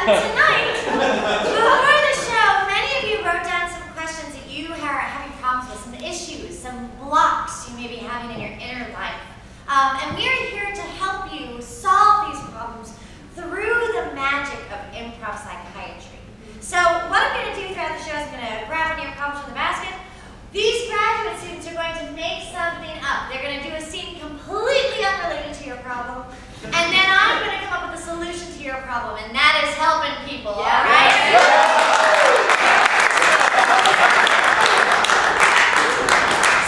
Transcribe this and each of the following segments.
Tonight, before the show, many of you wrote down some questions that you are having problems with, some issues, some blocks you may be having in your inner life. And we are here to help you solve these problems through the magic of improv psychiatry. So what I'm going to do throughout the show is I'm going to grab one of your problems from the basket. These graduate students are going to make something up. They're going to do a scene completely unrelated to your problem. And then I'm going to come up with a solution to your problem, and that is helping people, all right?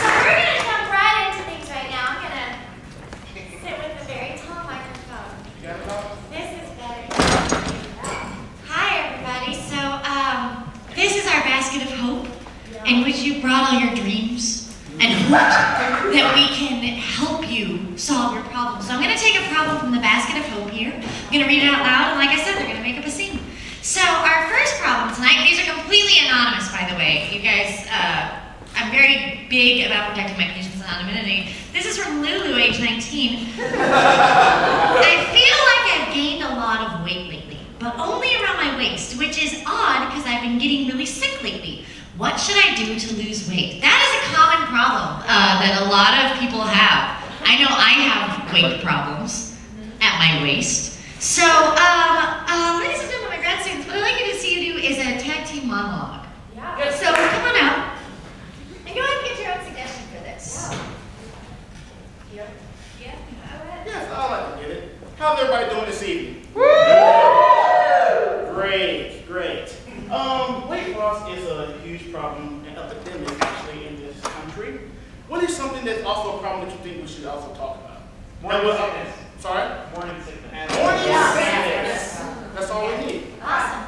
So we're going to jump right into things right now. I'm going to sit with a very tall microphone. This is better. Hi, everybody. So this is our basket of hope, in which you brought all your dreams and hope that we can help you solve your problem. So I'm going to take a problem from the basket of hope here. I'm going to read it out loud, and like I said, they're going to make up a scene. So our first problem tonight, these are completely anonymous, by the way. You guys, I'm very big about protecting my patient's anonymity. This is from Lulu, age 19. I feel like I've gained a lot of weight lately, but only around my waist, which is odd because I've been getting really sick lately. What should I do to lose weight? That is a common problem that a lot of people have. I know I have weight problems at my waist. So, ladies and gentlemen, my grad students, what I'd like you to see you do is a tag team monologue. Yeah. So come on out and go ahead and get your own suggestion for this. Yeah. Yeah. Go ahead. Yes, I'd like to get it. How's everybody doing this evening? Great, great. Weight loss is a huge problem, an epidemic actually in this country. What is something that's also a problem that you think we should also talk about? Morning sickness. Sorry? Morning sickness. Morning Yeah. sickness. That's all we need. Awesome.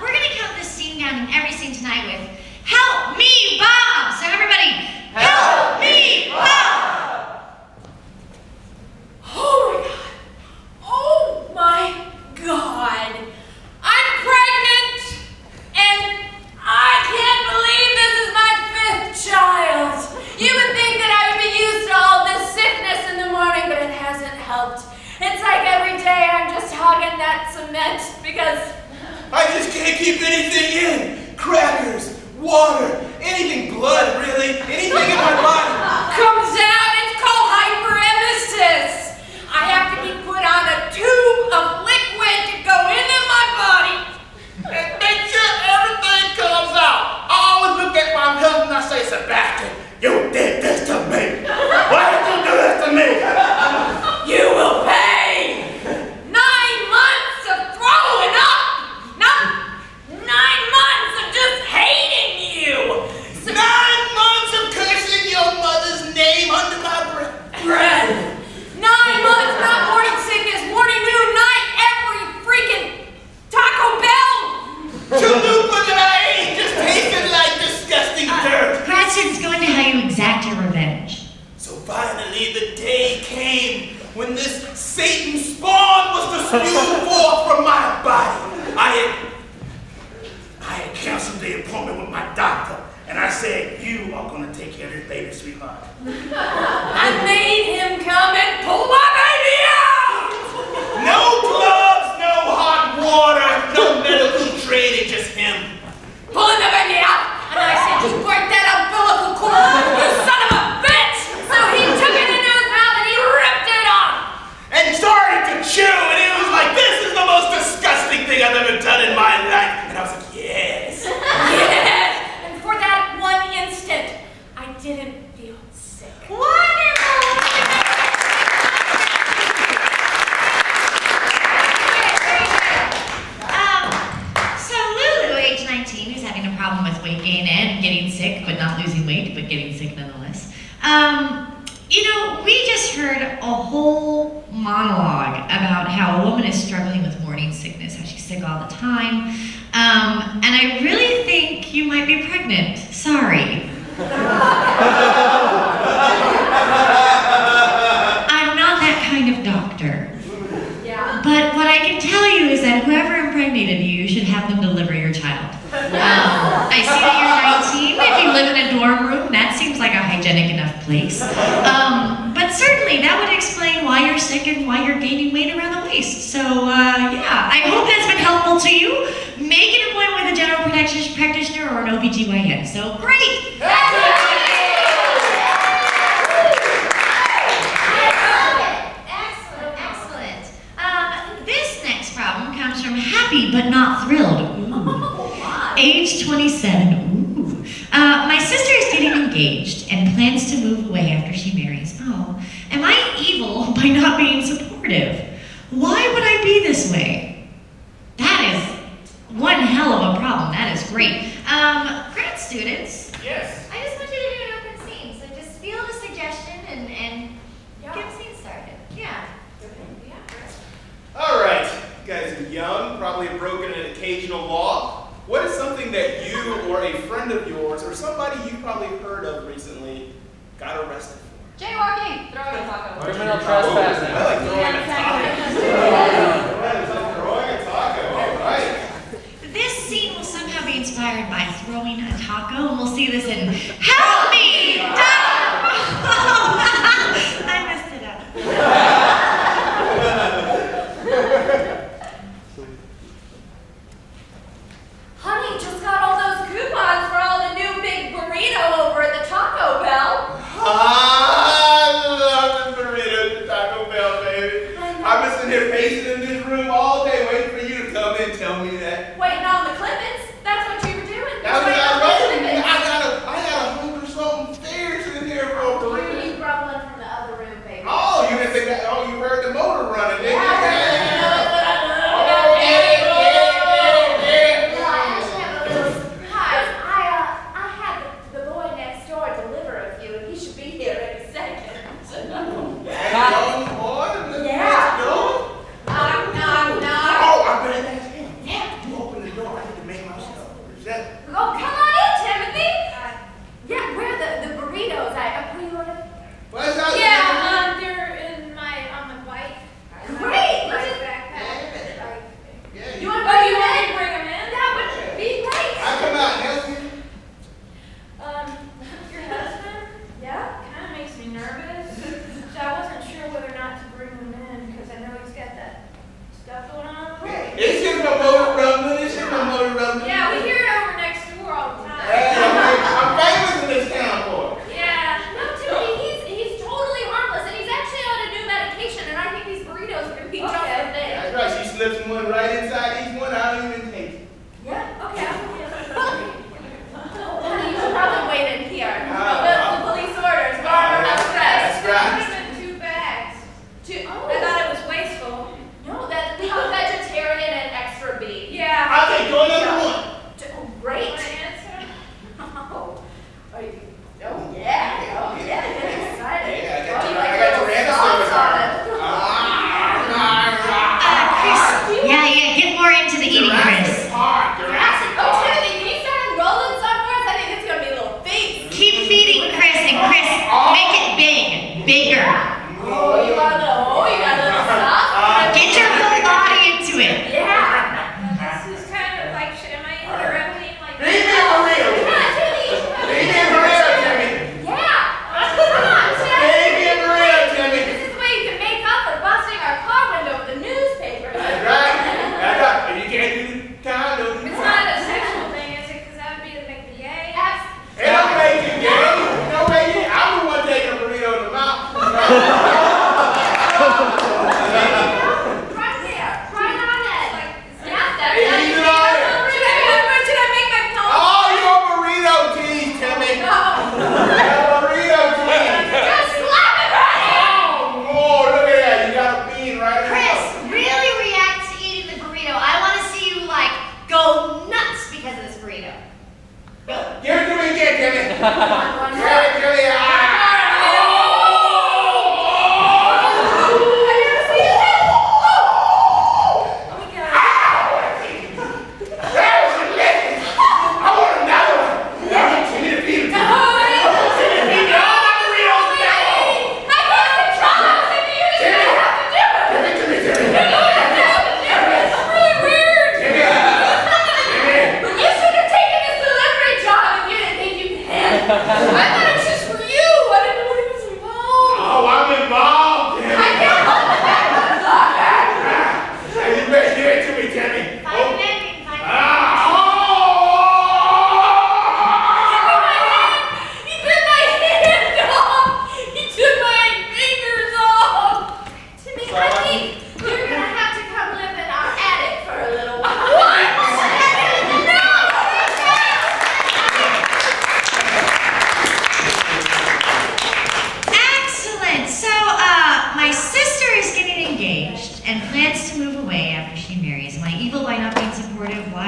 We're going to count this scene down in every scene tonight with Help Me, Bob! So everybody, Help Me, Bob! Oh my God! I'm pregnant! And I can't believe this is my 5th child! You would think that I would be used to all this sickness in the morning, but it hasn't helped. It's like every day I'm just hogging that cement because I just can't keep anything in. Crackers, water, anything, blood really, anything in my body. comes out. It's called hyperemesis. I have to be put on a tube of liquid to go into my body. And make sure everything comes out. I always look at my husband and I say, Sebastian, you did this to me. Why did you do this to me? You will pay. 9 months of throwing up. No, 9 months of just hating you. 9 months of cursing your mother's name under my breath. 9 months, not morning sickness, morning, noon, night, every freaking Taco Bell. Chalupa that I ate just tasted like disgusting dirt. Grad students, go into how you exact your revenge. So finally the day came when this Satan spawn was to spew forth from my body. I had canceled the appointment with my doctor, and I said, you are going to take care of this baby, sweetheart. I made him come and pull my baby out. No gloves, no hot water, no medical training, just him. Pulling the baby out. And I said, just break that umbilical cord, you son of a bitch. So he took it into his mouth and he ripped it off. And started to chew, and it was like, this is the most disgusting thing I've ever done in my life. And I was like, yes. Yes. And for that one instant, I didn't feel sick. Wonderful! So Lulu, age 19, who's having a problem with weight gain and getting sick, but not losing weight, but getting sick nonetheless. You know, we just heard a whole monologue about how a woman is struggling with morning sickness, how she's sick all the time. And I really think you might be pregnant. Sorry. I'm not that kind of doctor. Yeah. But what I can tell you is that whoever impregnated you should have them deliver your child. I see that you're 19. If you live in a dorm room, that seems like a hygienic enough place. But certainly that would explain why you're sick and why you're gaining weight around the waist. So yeah, I hope that's been helpful to you. OBGYN, so great! Excellent, excellent. This next problem comes from happy but not thrilled. Age 27. Ooh. My sister is getting engaged and plans to move away after she marries. Oh, am I evil by not being supportive? Why would I be this way? That is one hell of a problem. That is great. Grad students, Yes. I just want you to do an open scene. So just feel the suggestion and get the scene started. Yeah. All right, you guys are young, probably have broken an occasional law. What is something that you or a friend of yours or somebody you've probably heard of recently got arrested for? jaywalking, throwing a taco. Criminal trespassing. I like throwing a taco. Throwing a taco, all right. This scene will somehow be inspired by throwing a taco, and we'll see this in Help Me, Dad! I messed it up. Honey, just got all those coupons for all the new big burrito over at the Taco Bell. I love the burrito at Taco Bell, baby. I've been sitting here pacing in this room all day waiting for you to come in and tell me that. Waiting on the clippings. That's what you were doing. That was Waiting on the clippings. I got 100 something stairs in here for a burrito. You brought one from the other room, baby. Oh, you didn't think that? Oh, you heard the motor running, didn't you? Yeah. Well, I actually have a little surprise. I had the boy next door deliver a few, and he should be here any second. Young boy, Yeah. let's go. Knock, knock, knock. Oh, I bet that's him. Yeah. You open the door.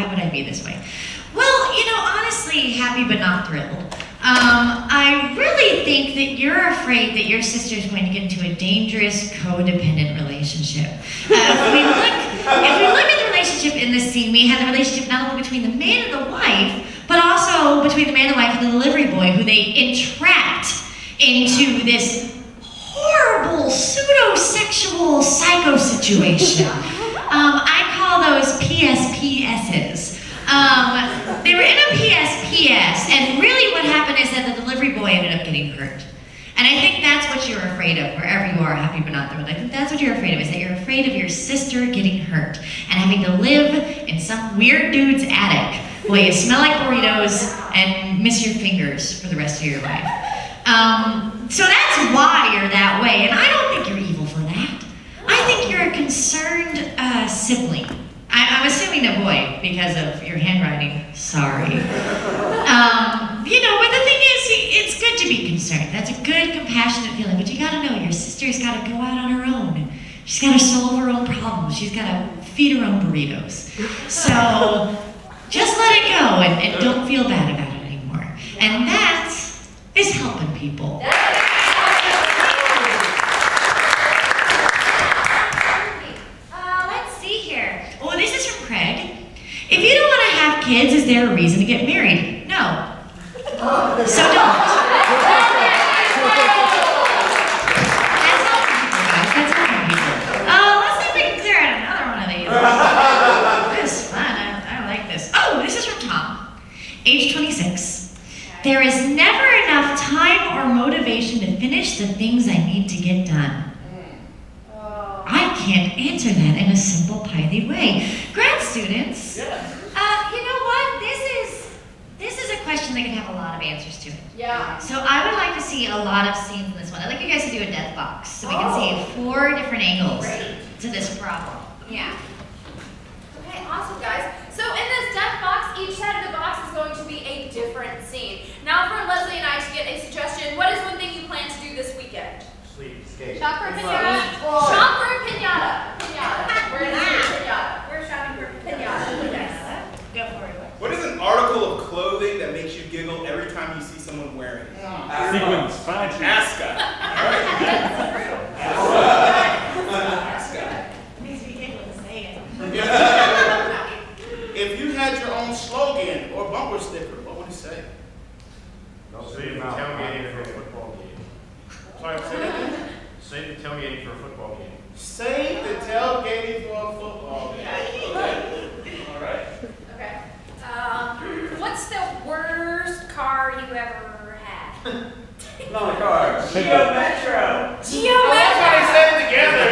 why would I be this way? Well, you know, honestly, happy but not thrilled. I really think that you're afraid that your sister is going to get into a dangerous codependent relationship. If we look at the relationship in this scene, we have the relationship not only between the man and the wife, but also between the man and the wife and the delivery boy, who they entrapped into this horrible pseudo-sexual psycho situation. I call those PSPSs. They were in a PSPS, and really what happened is that the delivery boy ended up getting hurt. And I think that's what you're afraid of, wherever you are, happy but not thrilled. I think that's what you're afraid of, is that you're afraid of your sister getting hurt and having to live in some weird dude's attic where you smell like burritos and miss your fingers for the rest of your life. So that's why you're that way, and I don't think you're evil for that. I think you're a concerned sibling. I'm assuming a boy because of your handwriting. Sorry. You know, but the thing is, it's good to be concerned. That's a good, compassionate feeling. But you gotta know, your sister's gotta go out on her own. She's gotta solve her own problems. She's gotta feed her own burritos. So just let it go and don't feel bad about it anymore. And that is helping people. Let's see here. Oh, this is from Craig. If you don't want to have kids, is there a reason to get married? No. So don't. That's helping people. Let's see if we can clear out another one of these. This is fun. I like this. Oh, this is from Tom. Age 26. There is never enough time or motivation to finish the things I need to get done. I can't answer that in a simple, pithy way. Grad students, you know what? This is a question that can have a lot of answers to it. Yeah. So I would like to see a lot of scenes in this one. I'd like you guys to do a death box so we can see 4 different angles to this problem. Yeah. Okay, awesome, guys. So in this death box, each side of the box is going to be a different scene. Now for Leslie and I to get a suggestion, what is one thing you plan to do this weekend? Sleep, skate. Shop for a pinata. Shop for a pinata. Pinata. We're gonna do a pinata. We're shopping for a pinata. Yes. Go for it. What is an article of clothing that makes you giggle every time you see someone wearing it? Sequins, fine. Ascot. All right. Ascot. Makes me giggle to say it. If you had your own slogan or bumper sticker, what would it say? Save the tailgating for a football game. Sorry, say that again. Save the tailgating for a football game. Save the tailgating for a football game. Okay. All right. Okay. What's the worst car you ever had? Not a car. Geo Metro. Geo That's why they Metro. said it together.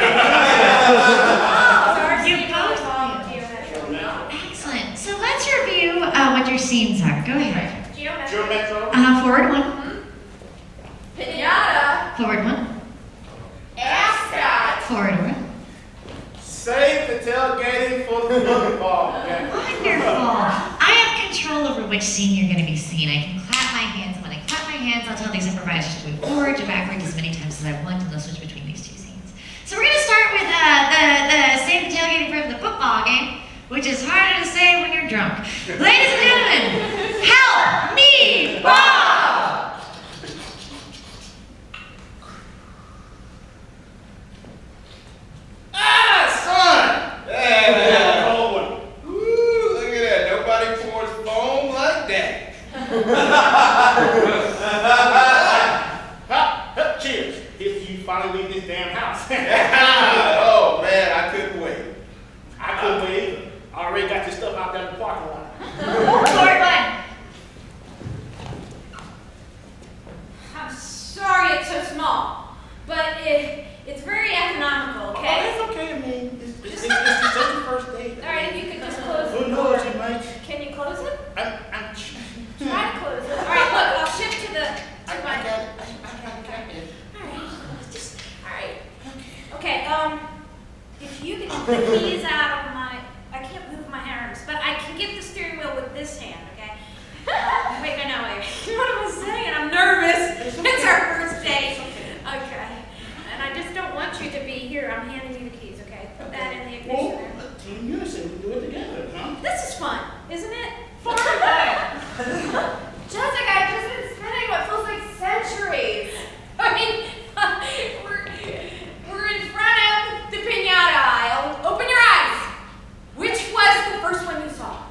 You both. Excellent. So let's review what your scenes are. Go ahead. Geo Metro. Forward 1. Pinata. Forward 1. Ascot. Forward 1. Save the tailgating for the football game. Wonderful. I have control over which scene you're going to be seeing. I can clap my hands, and when I clap my hands, I'll tell these improvisers to move forward to backwards as many times as I want, and they'll switch between these 2 scenes. So we're going to start with the save the tailgating for the football game, which is harder to say when you're drunk. Ladies and gentlemen, help me, Bob! Son! Yeah. Cold one. Ooh, look at that. Nobody pours foam like that. Cheers. If you finally leave this damn house. Oh, man, I couldn't wait. I couldn't wait either. I already got your stuff out there in the parking lot. Forward 1. I'm sorry it's so small, but it's very economical, Oh, okay? that's okay. I mean, it's just the first date. All right, if you could just close Who the knows, door. you might. Can you close it? I'm Try to close it. All right, look, I'll shift to the. I got it. All right. Okay. If you can get the keys out of my, I can't move my arms, but I can get the steering wheel with this hand. Okay. Wait. What am I saying? I'm nervous. It's our first date. Okay. And I just don't want you to be here. I'm handing you the keys. Okay. Put that in the ignition. Well, Team Unison, we do it together, huh? This is fun. isn't it? Far away. Jessica, I've just been spending what feels like centuries. I mean, we're in front of the pinata aisle. Open your eyes. Which was the first one you saw?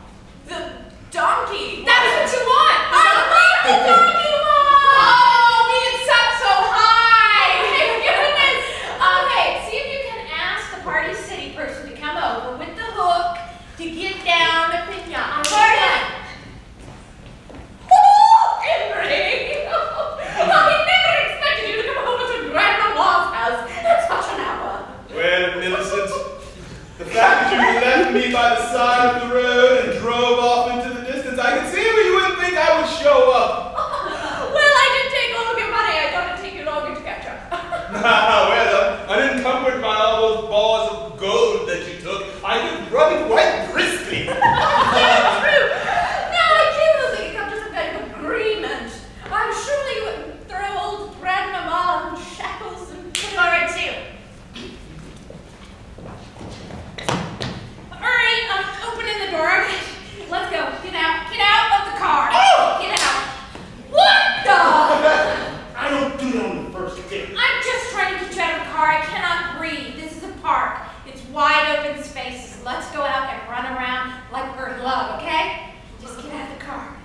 The donkey. That's what you want. I want the donkey one. Oh, it's up so high. My goodness. Okay, see if you can ask the Party City person to come over with the hook to get down the pinata. Pardon? Henry! I never expected you to come over to Grandmama's house in such an hour. Well, Millicent, the fact that you left me by the side of the road and drove off into the distance, I can see where you wouldn't think I would show up. Well, I did take all of your money. I thought it'd take you longer to catch up. Well, unencumbered by all those bars of gold that you took, I was running quite briskly. True. Now I can't believe you come to some kind of agreement. I'm sure you wouldn't throw old Grandmama in shackles and put her in too. All right, I'm opening the door. Let's go. Get out. Get out of the car. Get out. What the? I don't do that on the first date. I'm just trying to get you out of the car. I cannot breathe. This is a park. It's wide open spaces. Let's go out and run around like we're in love, okay? Just get out of the car.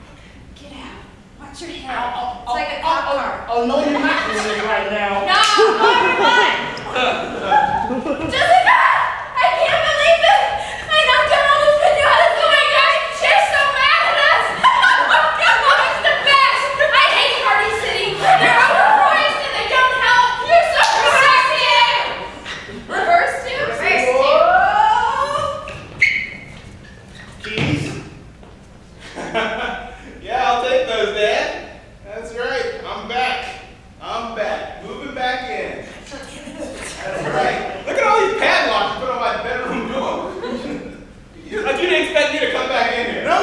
Get out. Watch your head. It's like a cop car. Oh, no, you're not doing it right now. No, everyone! Jessica! I can't believe it! I knocked down all those pinatas. Oh my gosh, she's so mad at us! Oh, it's the best! I hate Party City. They're overpriced and they don't help. You're so restrictive! Reverse too? Reverse Keys? Yeah, I'll take those, Dad. That's right. I'm back. Moving back in. That's right. Look at all these padlocks you put on my bedroom door. You didn't expect me to come back in here, no?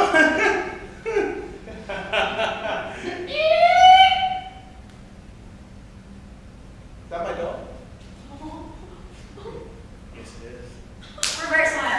Is that my dog? Yes, it is. Reverse one.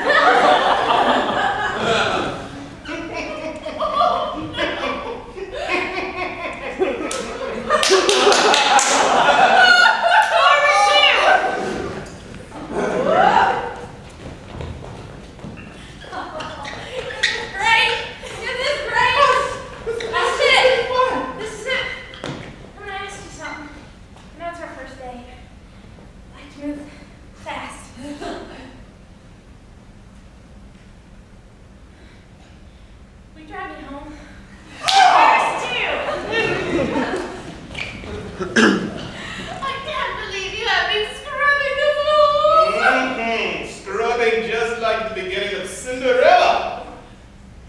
Scrubbing just like the beginning of Cinderella.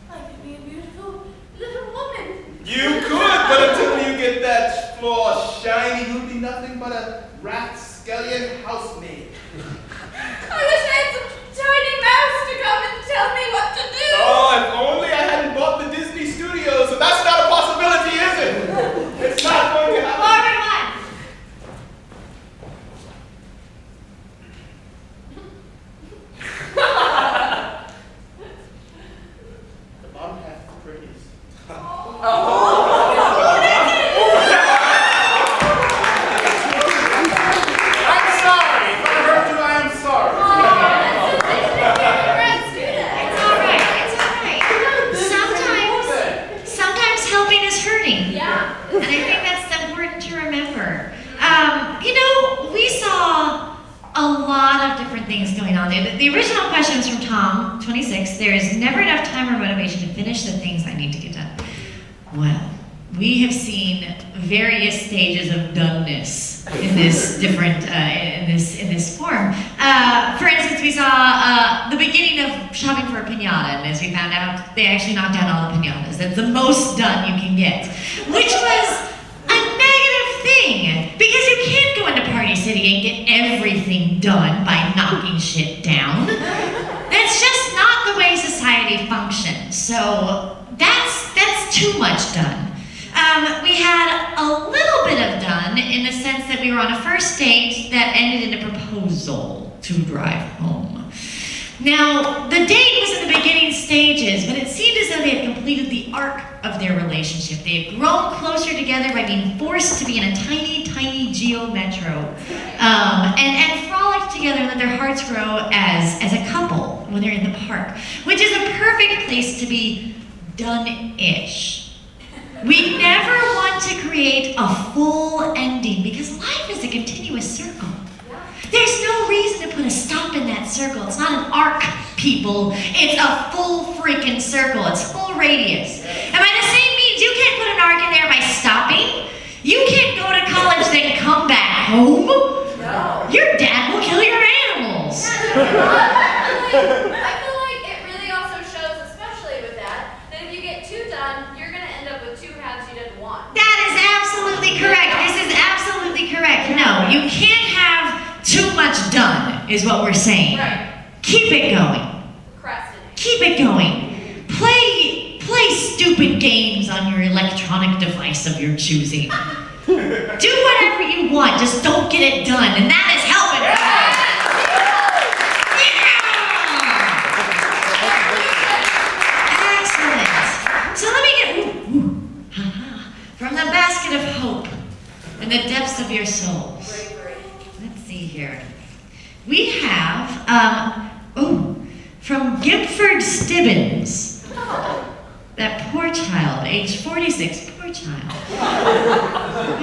I could be a beautiful little woman. You could, but until you get that floor shiny, you'll be nothing but a rapscallion housemaid. I wish I had some tiny mouse to come and tell me what to do. Oh, if only I hadn't bought the Disney Studios, so that's not a possibility, is it? It's not going to happen. Forward one. The bottom half is the prettiest. I'm sorry. If I hurt you, I am sorry. It's all right. It's all right. Sometimes helping is hurting. Yeah. And I think that's important to remember. We saw a lot of different things going on. The original question was from Tom, 26. There is never enough time or motivation to finish the things I need to get done. Well, we have seen various stages of doneness in this different in this form. For instance, we saw the beginning of shopping for a pinata, and as we found out, they actually knocked down all the pinatas. That's the most done you can get, which was a negative thing because you can't go into Party City and get everything done by knocking shit down. That's just not the way society functions. So that's too much done. We had a little bit of done in the sense that we were on a first date that ended in a proposal to drive home. Now, the date was in the beginning stages, but it seemed as though they had completed the arc of their relationship. They had grown closer together by being forced to be in a tiny, tiny geo metro, and frolicked together and let their hearts grow as a couple when they're in the park, which is a perfect place to be done-ish. We never want to create a full ending because life is a continuous circle. There's no reason to put a stop in that circle. It's not an arc, people. It's a full freaking circle. It's full radius. And by the same means, you can't put an arc in there by stopping. You can't go to college, then come back home. No. Your dad will kill your animals. I feel like it really also shows, especially with that if you get two done, you're going to end up with two halves you didn't want. That is absolutely correct. This is absolutely correct. No, you can't have too much done, is what we're saying. Right. Keep it going. Procrastinate. Keep it going. Play stupid games on your electronic device of your choosing. Do whatever you want, just don't get it done, and that is helping. Excellent. So let me get from the basket of hope and the depths of your souls. Let's see here. We have from Gifford Stibbins. That poor child, age 46, poor child.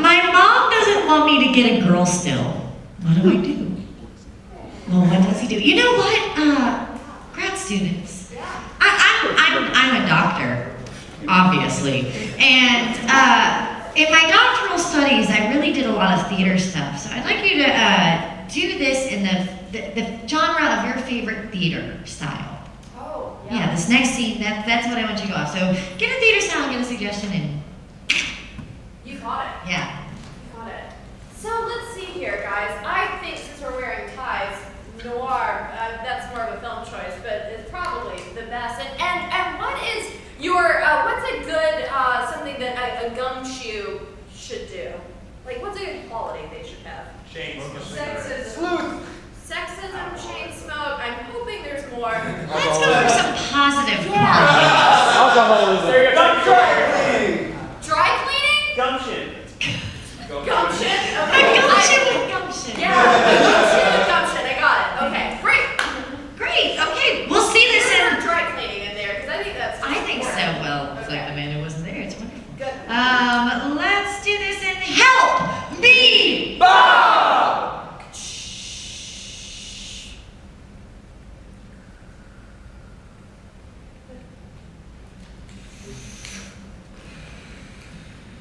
My mom doesn't want me to get a girl still. What do I do? Well, what does he do? You know what? Grad students. I'm a doctor, obviously. And in my doctoral studies, I really did a lot of theater stuff. So I'd like you to do this in the genre of your favorite theater style. Yeah, this next scene, that's what I want you to go off. So get a theater style, get a suggestion, and You caught it. yeah. You caught it. So let's see here, guys. I think since we're wearing ties, noir, that's more of a film choice, but it's probably the best. And what is your, what's a good, something that a gumshoe should do? Like, what's a good quality they should have? Shane. Sexism. Sexism, chain smoke. I'm hoping there's more. Let's go for some positive Yeah. qualities. There you go. Dry cleaning? Gumption. Gumption. A Okay. gumption with gumption. Yeah, gumption with gumption. I got it. Okay, great. Great, okay, we'll see this in... There's dry cleaning in there, because I think that's I think so, important. well, it's like Okay. the man who wasn't there, it's wonderful. Good. Let's do this in Help Me!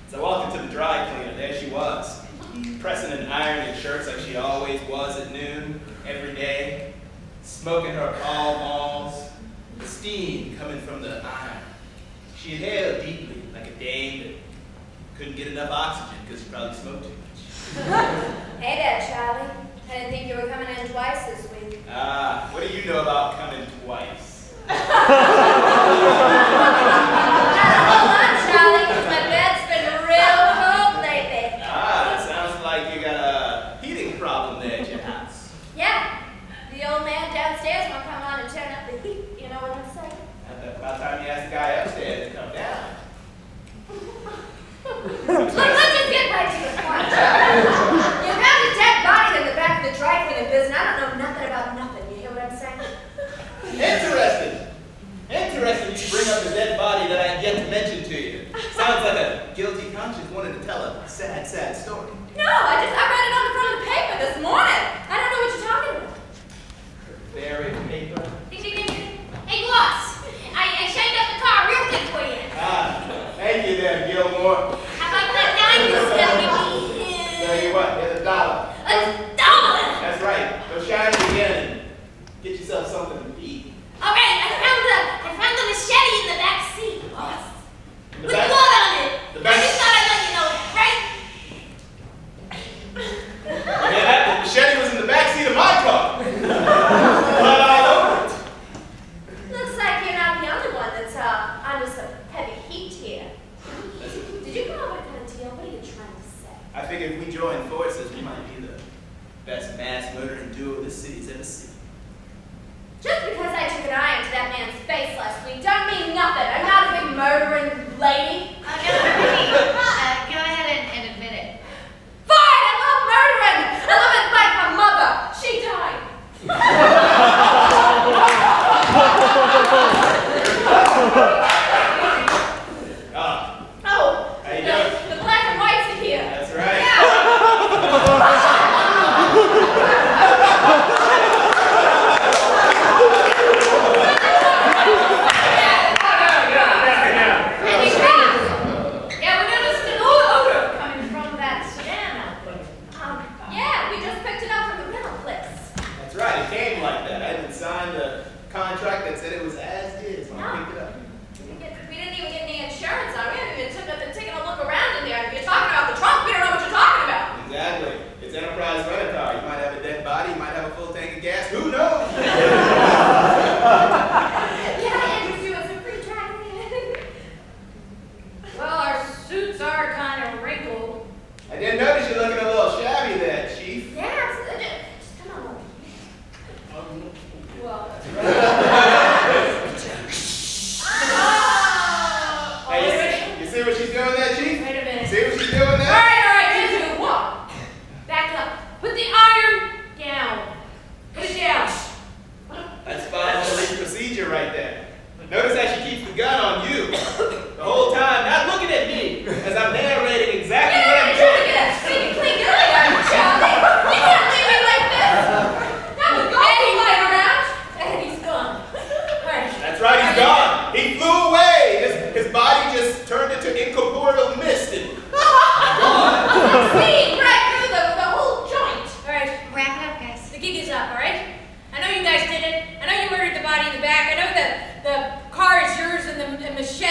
So I walked into the dry cleaner, there she was, pressing and ironing shirts like she always was at noon, every day, smoking her Pall Malls, the steam coming from the iron. She inhaled deeply, like a dame that couldn't get enough oxygen because she probably smoked too much. Hey there, Charlie. I didn't think you were coming in twice this week. What do you know about coming twice? Hold on, Charlie, 'cause my bed's been real cold lately. It sounds like you got a heating problem there at your house. Yeah, the old man downstairs won't come on and turn up the heat. You know what I'm saying? About time you asked the guy upstairs to come down. Look, let's just get right to the point. You found a dead body in the back of the dry cleaning business. I don't know nothing about nothing. You hear what I'm saying? Interesting. Interesting you bring up the dead body that I had yet to mention to you. Sounds like a guilty conscience wanted to tell a sad, sad story. No, I read it on the front of the paper this morning. I don't know what you're talking about. Buried paper. Ding, ding, ding, ding. Hey, boss. I shined up the car real quick for you. Thank you there, Gilmore. How about that dime you still give me? Tell you what, here's $1. $1. That's right. Go shine it again and get yourself something to eat. All right, I found the machete in the back seat, boss. In the With back- blood on it. the I back- just thought I'd let you know that, right? Yeah, the machete was in the backseat of my car. Blood all over it. Looks like you're not the only one that's under some heavy heat here. Did you come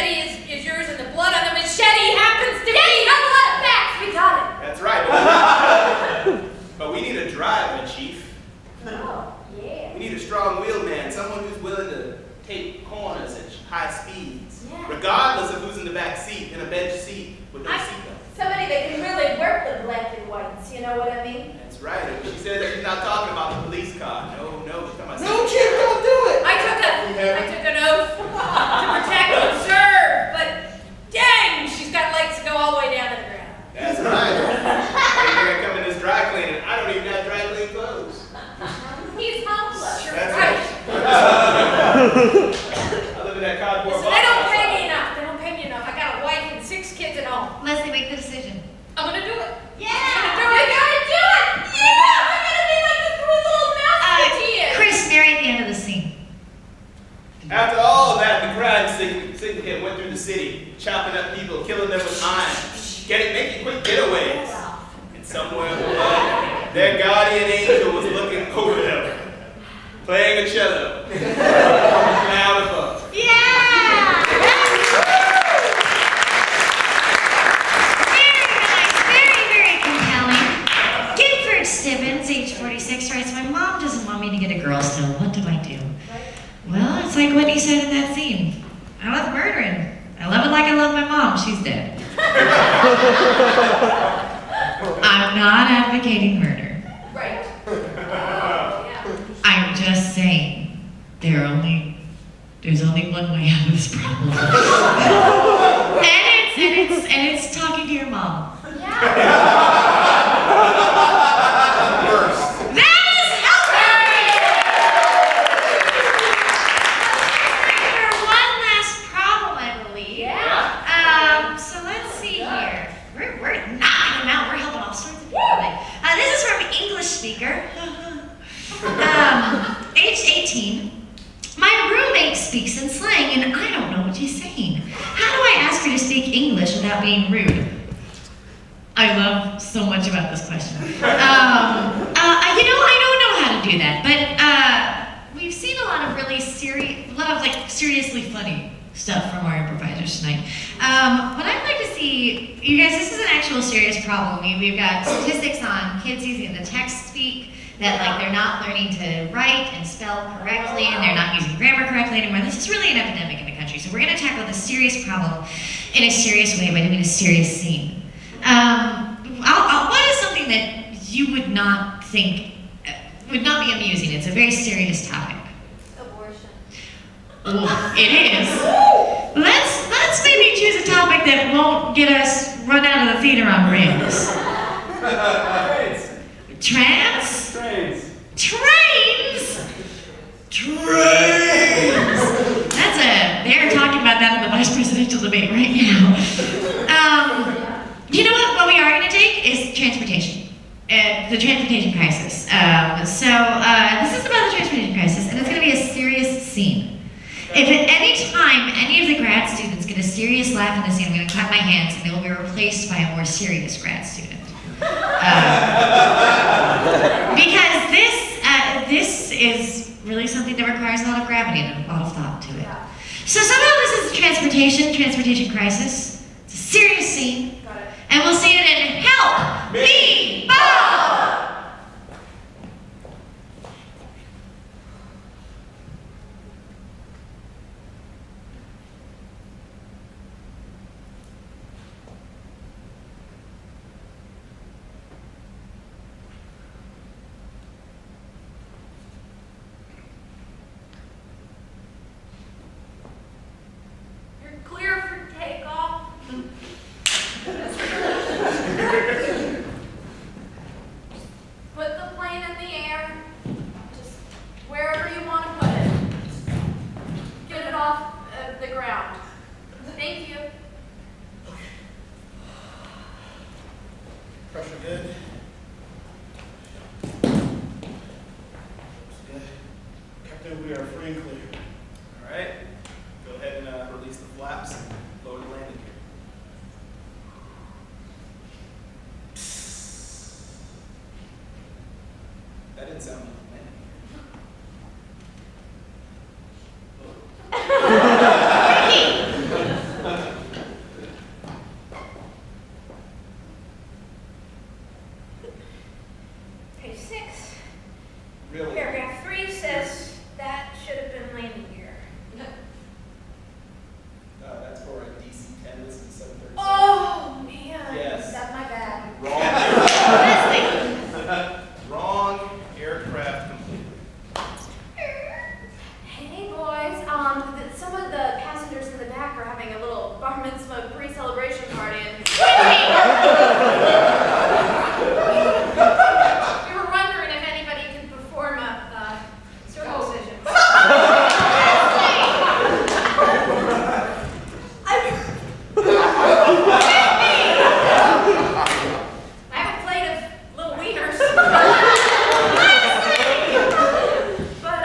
machete is yours and the blood on the machete happens to be. Yes, a lot of facts. We got it. That's right. But we need a driver, Chief. Oh, yeah. We need a strong wheelman, someone who's willing to take corners at high speeds, regardless of who's in the back seat, in a bench seat with no seatbelt. Somebody that can really work the black and whites, you know what I mean? That's right. And she said that she's not talking about the police car. No, she's talking about No, Chief, don't do it. I took an oath to protect and serve, but dang, she's got legs to go all the way down to the ground. That's right. You're gonna come in this dry cleaning. I don't even have dry clean clothes. He's homeless. That's Right. I live in that cardboard Listen, box. they don't pay me enough. They don't pay me enough. I got a wife and 6 kids at home. Leslie, make the decision. I'm gonna do it. Yeah. I'm gonna do it. I gotta do it. Yeah. I'm gonna be like the three little mouse he is. Chris, narrate the end of the scene. After all of that, the crime syndicate went through the city, chopping up people, killing them with iron, making quick getaways. And somewhere below, their guardian angel was looking over them, playing a cello. Cloud above. Yeah! Very compelling. Gifford Stibbins, age 46, writes, my mom doesn't want me to get a girl's still. What do I do? Well, it's like what he said in that scene. I love murdering. I love it like I love my mom. She's dead. I'm not advocating murder. Right. I'm just saying there's only one way out of this problem. and it's talking to your mom. That is for one last problem, I believe. Yeah. So let's see here. We're knocking them out. We're helping all sorts of people today. This is from English speaker. Age 18. My roommate speaks in slang and I don't know what she's saying. How do I ask her to speak English without being rude? I love so much about this question. I don't know how to do that, but we've seen a lot of really seriously funny stuff from our improvisers tonight. What I'd like to see, you guys, this is an actual serious problem. We've got statistics on kids using the text speak, that like they're not learning to write and spell correctly, and they're not using grammar correctly anymore. This is really an epidemic in the country. So we're going to tackle this serious problem in a serious way by doing a serious scene. What is something that you would not think would not be amusing? It's a very serious topic. Abortion. Ooh, it is. Let's maybe choose a topic that won't get us run out of the theater on rails. Trans? Trains? They're talking about that in the vice presidential debate right now. You know what we are going to take is transportation. The transportation crisis. This is about the transportation crisis, and it's going to be a serious scene. If at any time any of the grad students get a serious laugh in the scene, I'm going to clap my hands and they will be replaced by a more serious grad student. Because this is really something that requires a lot of gravity and a lot of thought to it. So somehow this is transportation crisis. It's a serious scene. Got it. And we'll see it in Help Me Bob! You're clear for takeoff. Put the plane in the air, just wherever you want to put it. Get it off the ground. Thank you. Pressure good. Good. Captain, we are free and clear. All right. Go ahead and release the flaps and lower the landing gear. That didn't sound like a landing gear. bar mitzvah pre-celebration party, and we were wondering if anybody could perform a circumcision. I have a plate of little wieners. But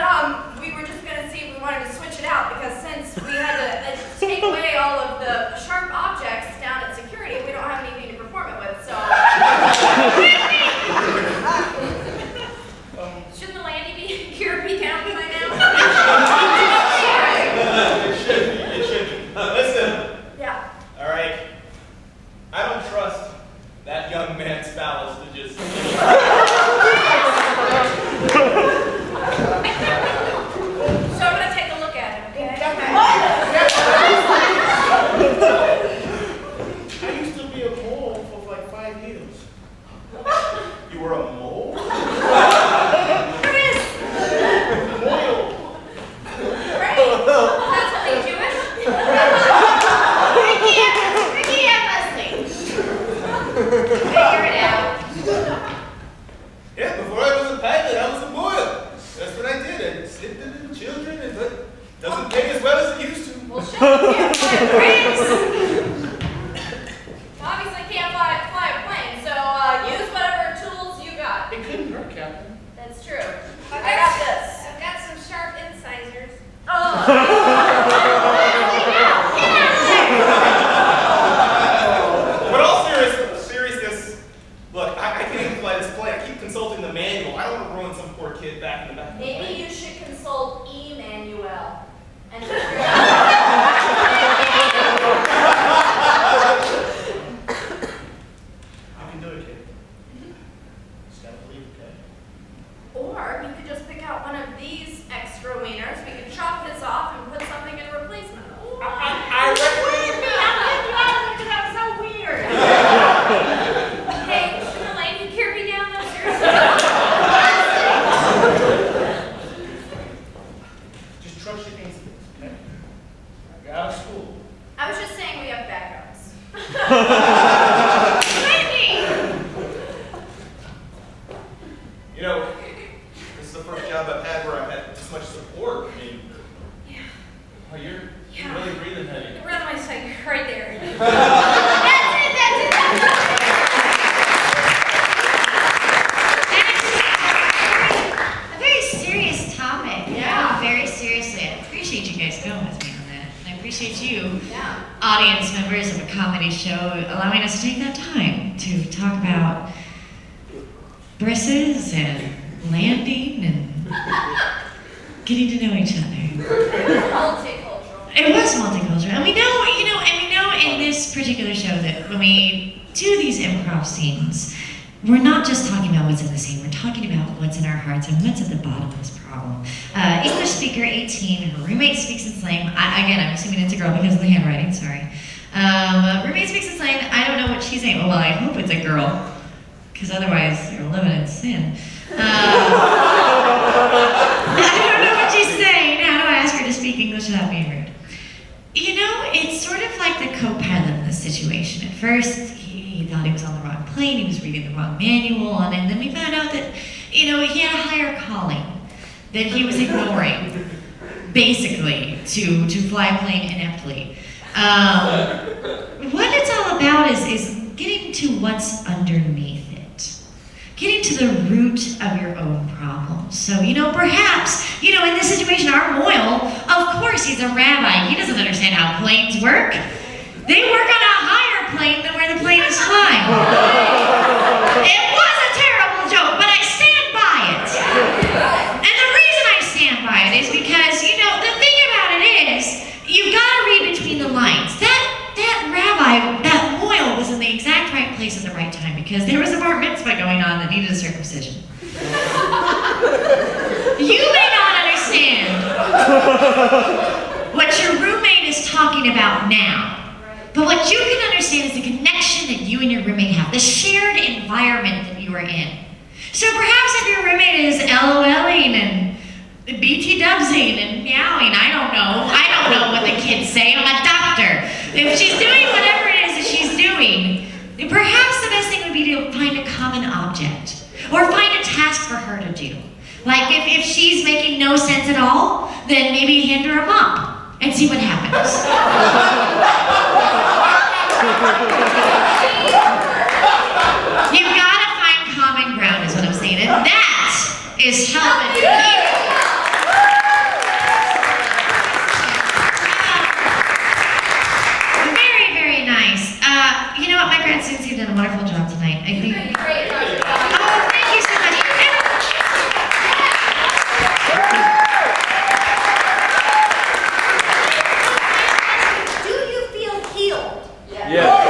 we were just gonna see if we wanted to switch it out, because since we had to take away all of the sharp objects down at security, we don't have anything to perform it with, so. Shouldn't the landing be down by now? It should be. Listen, Yeah. all right. I don't trust that young man's phallus to just. So I'm gonna take a look at it, okay? I used to be a mole for like 5 years. You were a mole? Chris! Moil. Right. That's something Jewish? Ricky and Leslie. Figure it out. Yeah, before I was a pilot, I was a boil. That's what I did. I slipped into the children, and but doesn't pay as well as it used to. Well, shit, you can't fly a plane. Obviously can't fly a plane, so use whatever tools you got. It couldn't hurt, Captain. That's true. I got this. I've got some sharp incisors. But all seriousness, look, I can't even fly this plane. I keep consulting the manual. I don't want to ruin some poor kid back in the back. Maybe you should consult Emmanuel. And I can do it, kid. Just gotta believe, okay? or you could just pick out one of these extra wieners. We could chop this off and put something in replacement. I recommend. That was so weird. Hey, shouldn't the lady carry me down though? Seriously? Just trust your instincts, okay? You're out of school. I was just saying we have backups. You know, this is the first job I've had where I've had this much support. I mean, Yeah. oh, you're Yeah. really breathing heavy. Around my side, right there. A very serious topic. Yeah. Very seriously. I appreciate you guys going with me on that. And I appreciate you, Yeah. audience members of a comedy show, allowing us to take that time to talk about brisses and landing and getting to know each other. Multicultural. It was multicultural. And we know, in this particular show that when we do these improv scenes, we're not just talking about what's in the scene, we're talking about what's in our hearts and what's at the bottom of this problem. English speaker, 18, her roommate speaks in slang. Again, I'm assuming it's a girl because of the handwriting, sorry. Roommate speaks in slang, I don't know what she's saying. Well, I hope it's a girl, because otherwise you're living in sin. I don't know what she's saying. How do I ask her to speak English without being rude? You know, it's sort of like the co-pilot in this situation. At first, he thought he was on the wrong plane, he was reading the wrong manual, and then we found out that, he had a higher calling that he was ignoring, basically, to fly a plane ineptly. What it's all about is getting to what's underneath it. Getting to the root of your own problems. So, perhaps, in this situation, our Moyle, of course he's a rabbi. He doesn't understand how planes work. They work on a higher plane than where the plane is flying. It was a terrible joke, but I stand by it. And the reason I stand by it is because, the thing about it is, you've got to read between the lines. That rabbi, that Moyle, was in the exact right place at the right time because there was a bar mitzvah going on that needed a circumcision. You may not understand what your roommate is talking about now, but what you can understand is the connection that you and your roommate have, the shared environment that you are in. So perhaps if your roommate is LOLing and BT dubsing and meowing, I don't know what the kids say, I'm a doctor. If she's doing whatever it is that she's doing, perhaps the best thing would be to find a common object. Or find a task for her to do. Like if she's making no sense at all, then maybe hand her a mop and see what happens. You've got to find common ground is what I'm saying. And that is helping people. Very, very nice. You know what? My grad students have done a wonderful job tonight. I think. Oh, thank you so much. Do you feel healed? Yes.